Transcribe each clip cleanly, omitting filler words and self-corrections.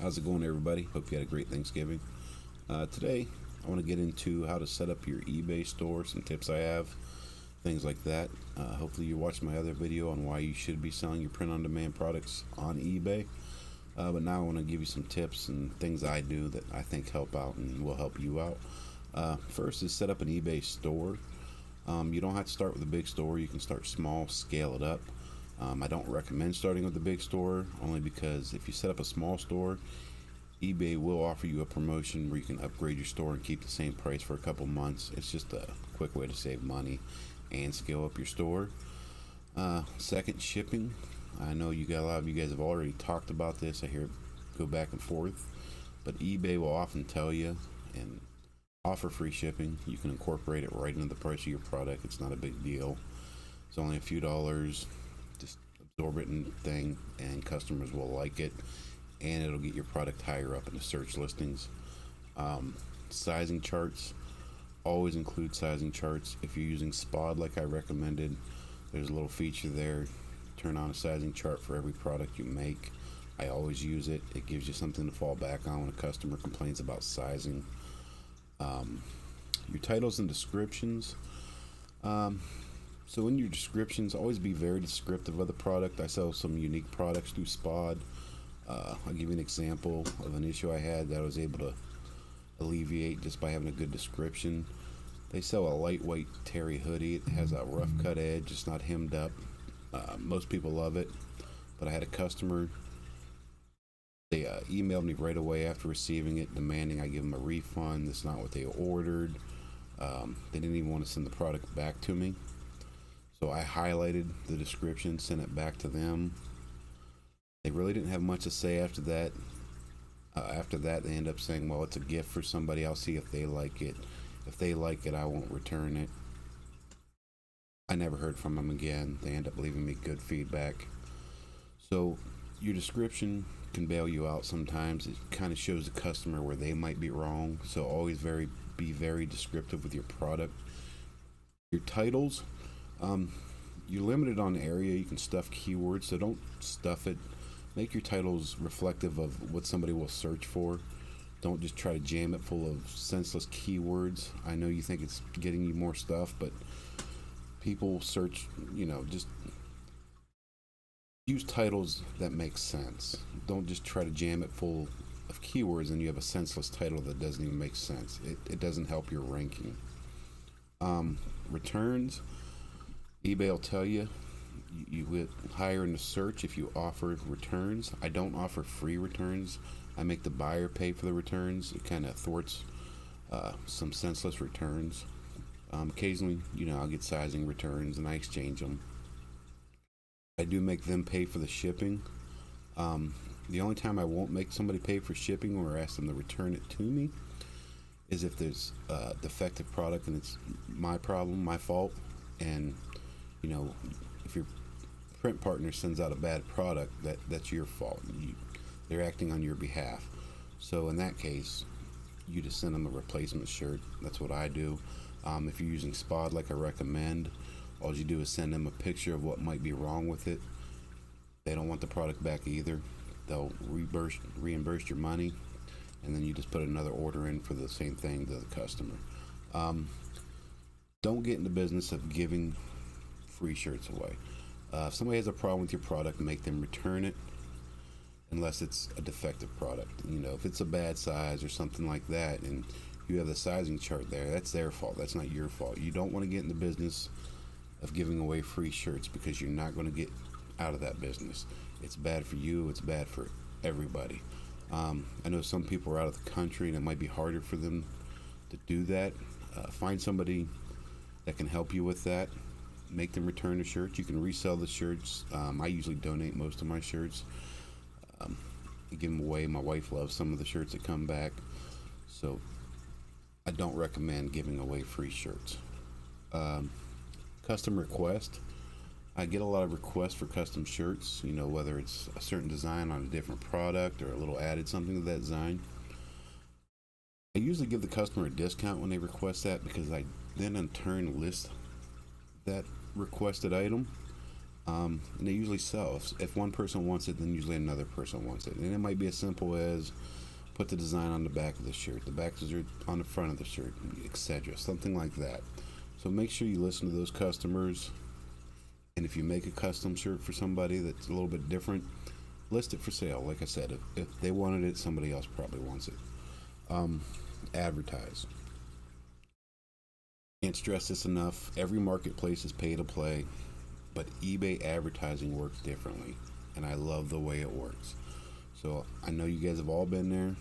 How's it going, everybody? Hope you had a great Thanksgiving. Today, I want to get into how to set up your eBay store, some tips I have, things like that. Hopefully, you watched my other video on why you should be selling your print-on-demand products on eBay. But now I want to give you some tips and things I do that I think help out and will help you out. First is set up an eBay store. You don't have to start with a big store. You can start small, scale it up. I don't recommend starting with the big store, only because if you set up a small store, eBay will offer you a promotion where you can upgrade your store and keep the same price for a couple months. It's just a quick way to save money and scale up your store. Second, shipping. I know a lot of you guys have already talked about this. I hear it go back and forth, but eBay will often tell you and offer free shipping. You can incorporate it right into the price of your product. It's not a big deal. It's only a few dollars. Just absorb it in the thing, and customers will like it, and it'll get your product higher up in the search listings. Sizing charts. Always include sizing charts. If you're using SPOD like I recommended, there's a little feature there. Turn on a sizing chart for every product you make. I always use it. It gives you something to fall back on when a customer complains about sizing. Your titles and descriptions. So in your descriptions, always be very descriptive of the product. I sell some unique products through SPOD. I'll give you an example of an issue I had that I was able to alleviate just by having a good description. They sell a lightweight terry hoodie. It has a rough cut edge. It's not hemmed up. Most people love it, but I had a customer. They emailed me right away after receiving it, demanding I give them a refund. That's not what they ordered. They didn't even want to send the product back to me. So I highlighted the description, sent it back to them. They really didn't have much to say after that. They end up saying, well, it's a gift for somebody. I'll see if they like it. If they like it, I won't return it. I never heard from them again. They end up leaving me good feedback. So your description can bail you out sometimes. It kind of shows the customer where they might be wrong. So always be very descriptive with your product. Your titles. You're limited on area. You can stuff keywords, so don't stuff it. Make your titles reflective of what somebody will search for. Don't just try to jam it full of senseless keywords. I know you think it's getting you more stuff, but people search, just use titles that make sense. Don't just try to jam it full of keywords and you have a senseless title that doesn't even make sense. It doesn't help your ranking. Returns. eBay will tell you would higher in the search if you offer returns. I don't offer free returns. I make the buyer pay for the returns. It kind of thwarts some senseless returns. Occasionally, I'll get sizing returns and I exchange them. I do make them pay for the shipping. The only time I won't make somebody pay for shipping or ask them to return it to me is if there's a defective product and it's my problem, my fault, and if your print partner sends out a bad product, that's your fault. They're acting on your behalf. So in that case, you just send them a replacement shirt. That's what I do. If you're using SPOD like I recommend, all you do is send them a picture of what might be wrong with it. They don't want the product back either. They'll reimburse your money, and then you just put another order in for the same thing to the customer. Don't get in the business of giving free shirts away. If somebody has a problem with your product, make them return it unless it's a defective product. If it's a bad size or something like that and you have the sizing chart there, that's their fault. That's not your fault. You don't want to get in the business of giving away free shirts because you're not going to get out of that business. It's bad for you. It's bad for everybody. I know some people are out of the country and it might be harder for them to do that. Find somebody that can help you with that. Make them return the shirts. You can resell the shirts. I usually donate most of my shirts. I give them away. My wife loves some of the shirts that come back. So I don't recommend giving away free shirts. Custom request. I get a lot of requests for custom shirts, whether it's a certain design on a different product or a little added something to that design. I usually give the customer a discount when they request that because I then in turn list that requested item And they usually sell. If one person wants it, then usually another person wants it. And it might be as simple as put the design on the back of the shirt, the back of the shirt on the front of the shirt, etc. Something like that. So make sure you listen to those customers. And if you make a custom shirt for somebody that's a little bit different, list it for sale. Like I said, if they wanted it, somebody else probably wants it. Advertise. Can't stress this enough. Every marketplace is pay to play, but eBay advertising works differently, and I love the way it works. So I know you guys have all been there.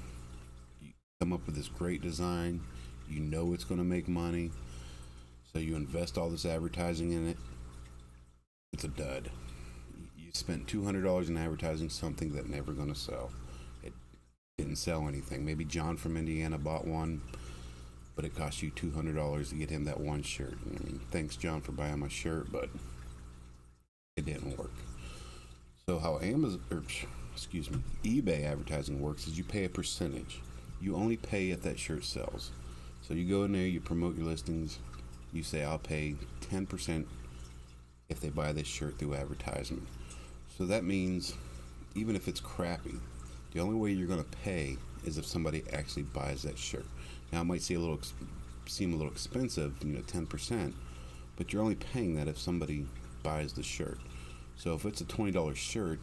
You come up with this great design, you know it's going to make money, so you invest all this advertising in it. It's a dud. You spent $200 in advertising something that never going to sell. It didn't sell anything. Maybe John from Indiana bought one, but it cost you $200 to get him that one shirt. I mean, thanks John for buying my shirt, but it didn't work. So how eBay advertising works is you pay a percentage. You only pay if that shirt sells. So you go in there, you promote your listings, you say I'll pay 10% if they buy this shirt through advertisement. So that means even if it's crappy, the only way you're going to pay is if somebody actually buys that shirt. Now it might seem a little expensive, 10%, but you're only paying that if somebody buys the shirt. So if it's a $20 shirt,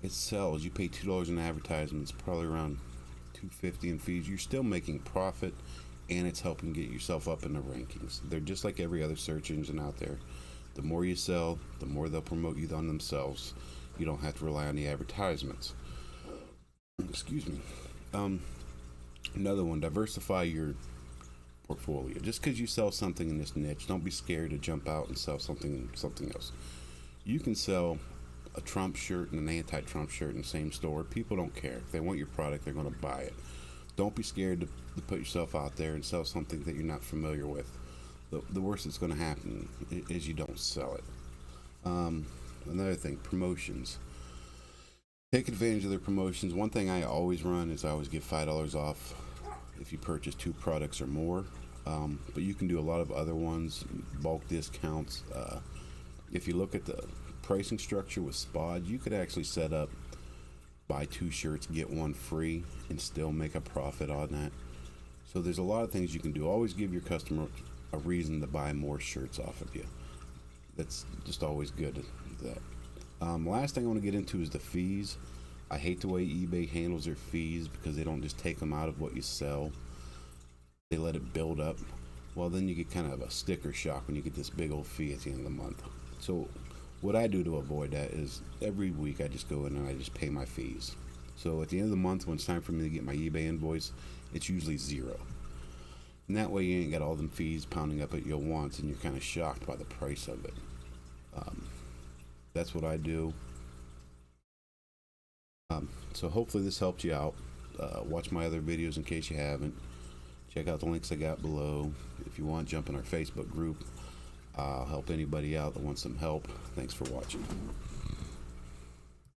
it sells. You pay $2 in advertisements, probably around $2.50 in fees. You're still making profit, and it's helping get yourself up in the rankings. They're just like every other search engine out there. The more you sell, the more they'll promote you on themselves. You don't have to rely on the advertisements. Excuse me. Another one, diversify your portfolio. Just because you sell something in this niche, don't be scared to jump out and sell something else. You can sell a Trump shirt and an anti-Trump shirt in the same store. People don't care. If they want your product, they're going to buy it. Don't be scared to put yourself out there and sell something that you're not familiar with. The worst that's going to happen is you don't sell it. Another thing, promotions. Take advantage of their promotions. One thing I always run is I always give $5 off if you purchase 2 products or more. But you can do a lot of other ones, bulk discounts. If you look at the pricing structure with SPOD, you could actually set up buy 2 shirts, get 1 free, and still make a profit on that. So there's a lot of things you can do. Always give your customer a reason to buy more shirts off of you. That's just always good. Last thing I want to get into is the fees. I hate the way eBay handles their fees because they don't just take them out of what you sell. They let it build up. Well, then you get kind of a sticker shock when you get this big old fee at the end of the month. So what I do to avoid that is every week I just go in and I just pay my fees. So at the end of the month, when it's time for me to get my eBay invoice, it's usually 0. And that way you ain't got all them fees pounding up at you once and you're kind of shocked by the price of it. That's what I do. So hopefully this helped you out. Watch my other videos in case you haven't. Check out the links I got below. If you want, jump in our Facebook group. I'll help anybody out that wants some help. Thanks for watching.